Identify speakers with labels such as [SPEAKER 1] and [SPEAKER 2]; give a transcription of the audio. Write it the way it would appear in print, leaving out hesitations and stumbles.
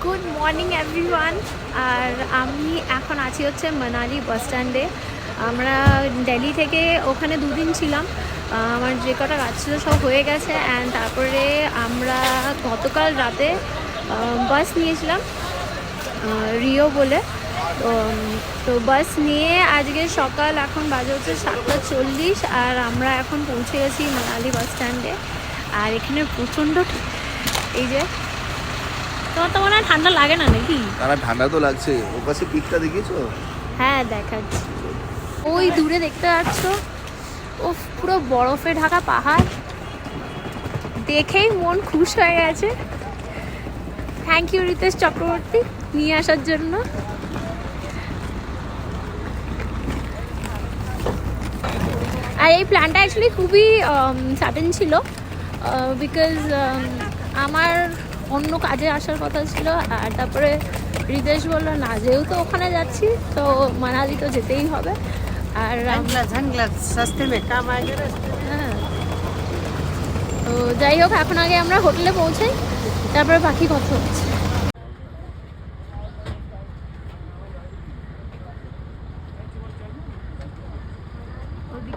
[SPEAKER 1] Good morning everyone. আর আমি এখন আছি হচ্ছে মানালি বাস স্ট্যান্ডে। আমরা দিল্লি থেকে ওখানে দুদিন ছিলাম। আমার যে কটা কাজ ছিল সব হয়ে গেছে। অ্যান্ড তারপরে আমরা গতকাল রাতে বাস নিয়েছিলাম রিও বলে। তো তো বাস নিয়ে আজকে সকাল এখন বাজে হচ্ছে 7:40 আর আমরা এখন পৌঁছে গেছি মানালি বাস স্ট্যান্ডে। আর এখানে প্রচণ্ড এই যে তোমার তো মনে হয় ঠান্ডা লাগে না নাকি?
[SPEAKER 2] তারা ঠান্ডা তো লাগছে। ওর কাছে পিকটা দেখিয়েছো?
[SPEAKER 1] হ্যাঁ দেখাচ্ছি, ওই দূরে দেখতে পাচ্ছ ও পুরো বরফে ঢাকা পাহাড়, দেখেই মন খুশ হয়ে গেছে। থ্যাংক ইউ রিতেশ চক্রবর্তী নিয়ে আসার জন্য। আর এই প্ল্যানটা অ্যাকচুয়ালি খুবই সাডেন ছিল, বিকজ আমার অন্য কাজে আসার কথা ছিল। আর তারপরে রিতেশ বললো না, যেহেতু ওখানে যাচ্ছি তো মানালি তো যেতেই হবে। আর
[SPEAKER 3] सस्ते में काम आएगा रास्ते में।
[SPEAKER 1] হ্যাঁ, তো যাই হোক এখন আগে আমরা হোটেলে পৌঁছাই, তারপরে বাকি কথা হচ্ছে।